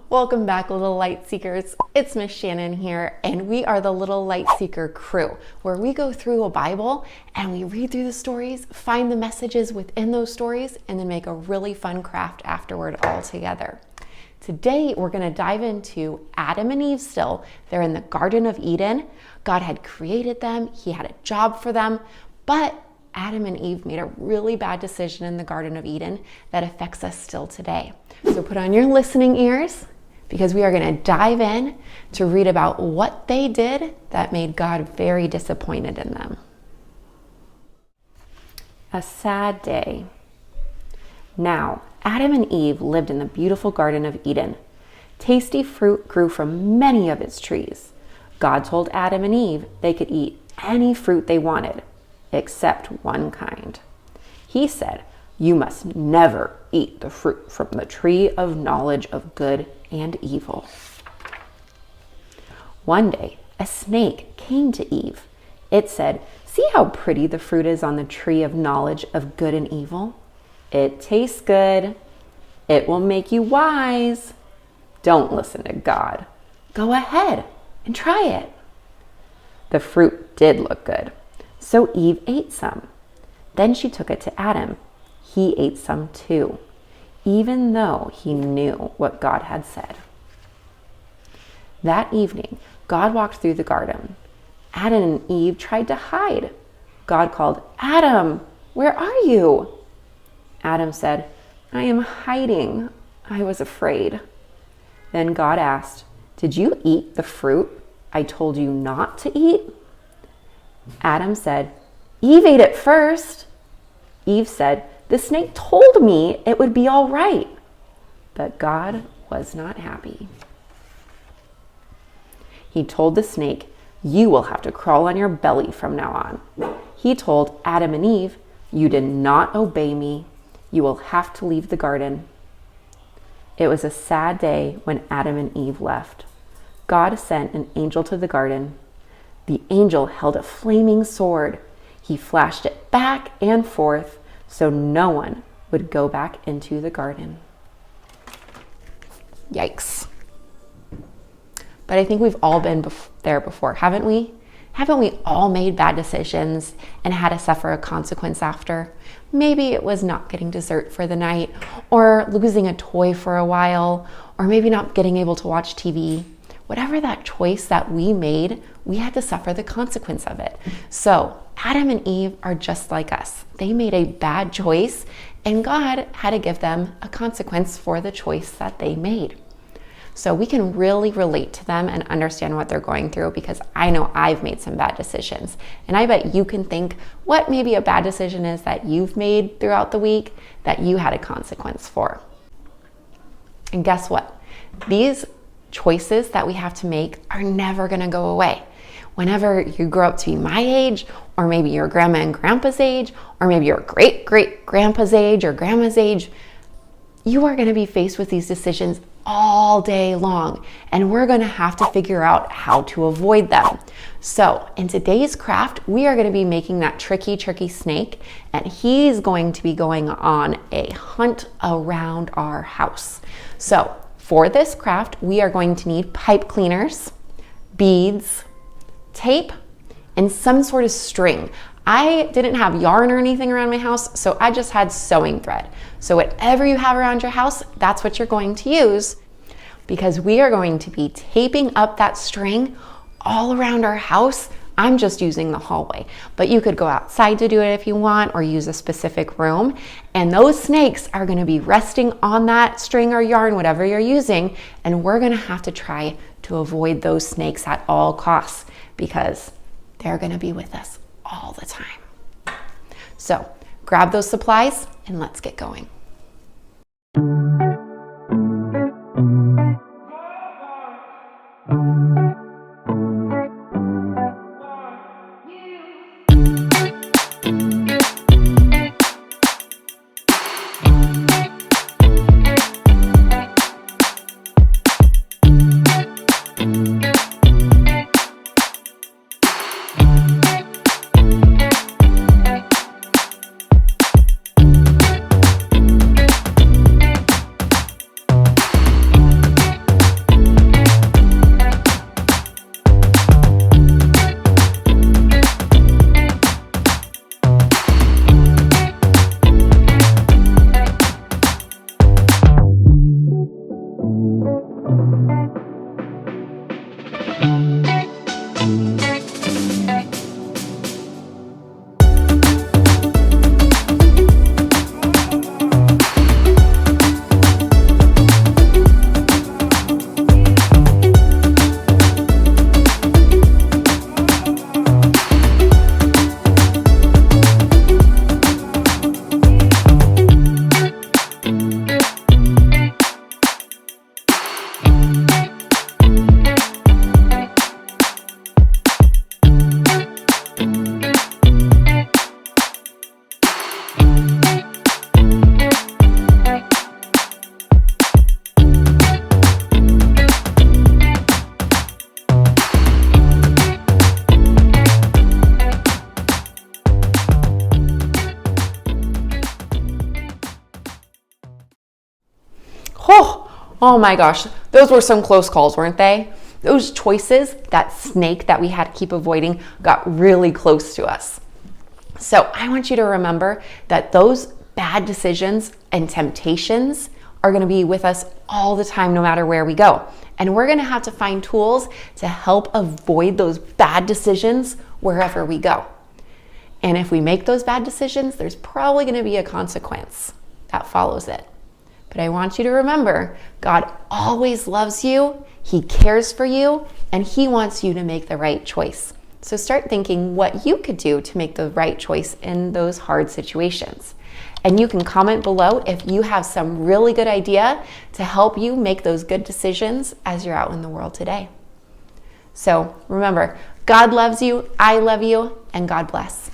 Welcome back, little light seekers. It's Miss Shannon here, and we are the Little Light Seeker crew, where we go through a Bible and we read through the stories, find the messages within those stories, and then make a really fun craft afterward all together. Today, we're going to dive into Adam and Eve still. They're in the Garden of Eden. God had created them. He had a job for them, but Adam and Eve made a really bad decision in the Garden of Eden that affects us still today. So put on your listening ears, because we are going to dive in to read about what they did that made God very disappointed in them. A sad day. Now, Adam and Eve lived in the beautiful Garden of Eden. Tasty fruit grew from many of its trees. God told Adam and Eve they could eat any fruit they wanted, except one kind. He said, "You must never eat the fruit from the tree of knowledge of good and evil." One day, a snake came to Eve. It said, "See how pretty the fruit is on the tree of knowledge of good and evil? It tastes good. It will make you wise. Don't listen to God. Go ahead and try it." The fruit did look good, so Eve ate some. Then she took it to Adam. He ate some too, even though he knew what God had said. That evening, God walked through the garden. Adam and Eve tried to hide. God called, "Adam, where are you?" Adam said, "I am hiding. I was afraid." Then God asked, "Did you eat the fruit I told you not to eat?" Adam said, "Eve ate it first." Eve said, "The snake told me it would be all right." But God was not happy. He told the snake, "You will have to crawl on your belly from now on." He told Adam and Eve, "You did not obey me. You will have to leave the garden." It was a sad day when Adam and Eve left. God sent an angel to the garden. The angel held a flaming sword. He flashed it back and forth so no one would go back into the garden. Yikes. But I think we've all been there before, haven't we? Haven't we all made bad decisions and had to suffer a consequence after? Maybe it was not getting dessert for the night, or losing a toy for a while, or maybe not getting able to watch TV. Whatever that choice that we made, we had to suffer the consequence of it. So Adam and Eve are just like us. They made a bad choice, and God had to give them a consequence for the choice that they made. So we can really relate to them and understand what they're going through, because I know I've made some bad decisions. And I bet you can think what maybe a bad decision is that you've made throughout the week that you had a consequence for. And guess what? These choices that we have to make are never going to go away. Whenever you grow up to be my age, or maybe your grandma and grandpa's age, or maybe your great-great-grandpa's age or grandma's age, you are going to be faced with these decisions all day long, and we're going to have to figure out how to avoid them. So in today's craft, we are going to be making that tricky snake, and he's going to be going on a hunt around our house. So for this craft, we are going to need pipe cleaners, beads, tape, and some sort of string. I didn't have yarn or anything around my house, so I just had sewing thread. So whatever you have around your house, that's what you're going to use, because we are going to be taping up that string all around our house. I'm just using the hallway, but you could go outside to do it if you want, or use a specific room. And those snakes are going to be resting on that string or yarn, whatever you're using, and we're going to have to try to avoid those snakes at all costs, because they're going to be with us all the time. So grab those supplies and let's get going. Oh my gosh, those were some close calls, weren't they? Those choices, that snake that we had to keep avoiding, got really close to us. So I want you to remember that those bad decisions and temptations are going to be with us all the time, no matter where we go. And we're going to have to find tools to help avoid those bad decisions wherever we go. And if we make those bad decisions, there's probably going to be a consequence that follows it. But I want you to remember, God always loves you, He cares for you, and He wants you to make the right choice. So start thinking what you could do to make the right choice in those hard situations. And you can comment below if you have some really good idea to help you make those good decisions as you're out in the world today. So remember, God loves you, I love you, and God bless.